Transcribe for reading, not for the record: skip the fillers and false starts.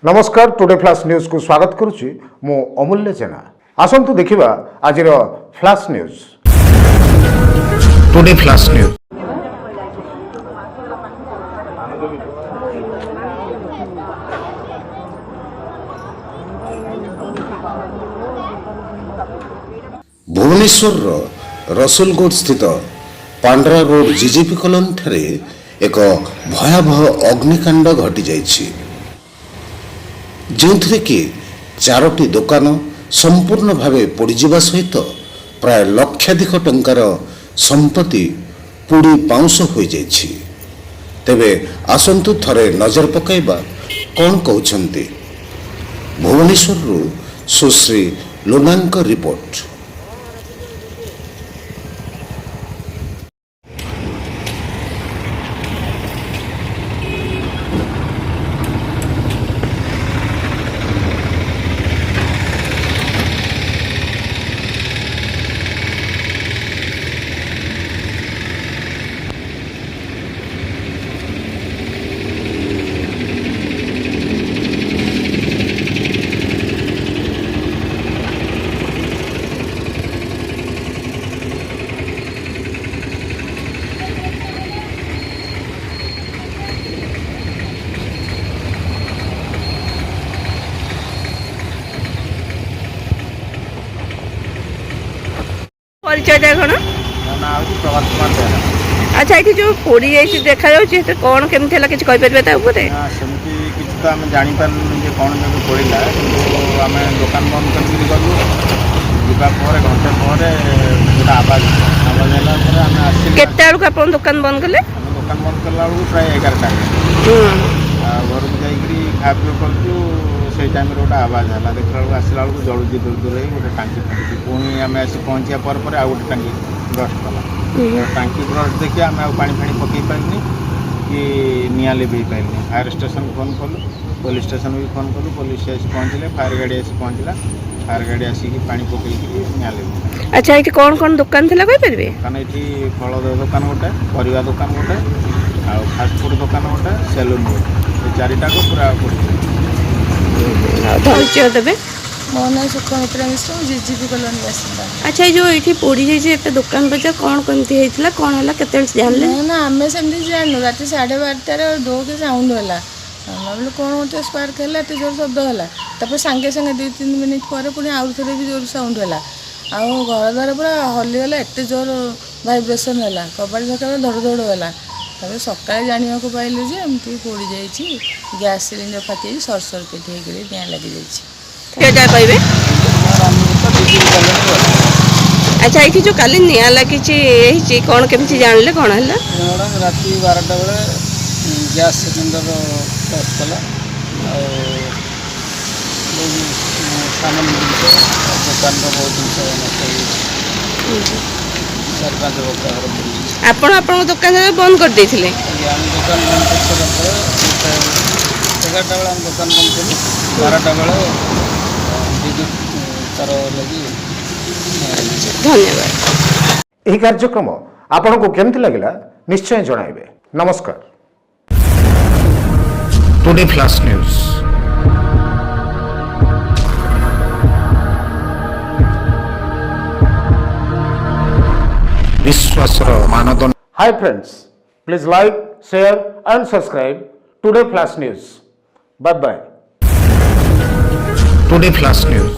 नमस्कार today flash news को स्वागत करुच्ची मु अमूल्य जेना आसंतु देखिबा आज flash news today flash news Bhubaneswar Rasulgarh स्थित पांड्रा रोड जीजेपी कॉलोनी ठारे एक भयावह अग्निकांड घटी जाइछि जो कि चारोटी दुकान संपूर्ण भावे पोड़ीजा सहित प्राय लक्षाधिक टंकार संपत्ति पोड़ी पाउंस हो जाइछि। तेबे आसंतु थरे नजर पकाइबा कौन कहउछन्ति भुवनेश्वर सुश्री लोनांक रिपोर्ट। परिचय कौन अच्छा ये जो पोड़ी देखा कौन केमती है किसी कहींपर सेमती किसी तो आम जापर कौन जब पड़ा कि आम दुकान बंद कर गलु जापर घंटे पर गोटे आवाज आवाज है आम आस केत दुकान बंद कले दुकान बंद कला प्राय 11टा घर को जाकि खा पी करूँ से टाइम गोटे आवाज है देखला आसला बेलू जलुची दूर दूर गोटे टांकी फाटी पुणी आम आस पहुँचा पर आउ गोटे टांकी ब्रस्ट कला टांकी ब्रस्ट देखिए आम पा पकई पारे कि निआ लिभे पारे फायर स्टेशन फोन कलु पुलिस स्टेशन भी फोन कलु पुलिस आसी पहुँचले फायर गाड़ी आसी पहुँचला फायर गाड़ी आसिक पानी पकई निआ लिभे। अच्छा ये कौन कौन दुकान थी कहींपर दुकान ये फल दुकान गोटे परिवा दुकान गोटे आ फास्टफुड दुकान गोटे सेलून गोटे चारिटा को पूरा परिचय देवे मो ना सुखमित्रा मिश्र जीजीपी कॉलोनी बासिंदा। अच्छा ये जो ये पोड़ी जाइए दुकान बजार कौन कमती होता कौन है केत जानले ना आम सेमती जानू रात 12:30 दो के साउंड है भाविल कौन गोटे स्पार्क है एत जोर शब्द है तापर सांगे सांगे 2-3 मिनिट पर पुणी आउ थे भी जोर साउंड है आउ घर द्वार पूरा हलीगला एत जोर भाइब्रेसन है कबाड़ झका धड़ धड़ है तब सकाଳେ ଜାଣିବାକୁ ପାଇଲୁ ଯେ ଏମିତି ପୋଡ଼ି ଯାଇଛି ଗ୍ୟାସ୍ ସିଲିଣ୍ଡର ଫାଟି ସର୍ଟ ସର୍କିଟ୍ ହେଇକରି ନିଆଁ ଲାଗିଯାଇଛି। क्या कहे अच्छा ये जो काली निआ लगी कौन केमती जानले कौन है मैडम राति 12टा बेले गैस सिलिंडर बस्ट कला सामान दुकान बहुत जिन 4-5 बक्ता घर पड़ी आपण आपण दुकान बंद कर देथिले आम दुकान बंद कर 11टा बेले आम दुकान बंद कलु 12टा बेले विद्युत तार लगी। धन्यवाद। यह कार्यक्रम आपण को केमती लगिला निश्चय जणाइबे। नमस्कार टुडे फ्लाश न्यूज विश्वास मानदंड। Hi friends, please like share and subscribe today flash news. Bye bye. Today flash news.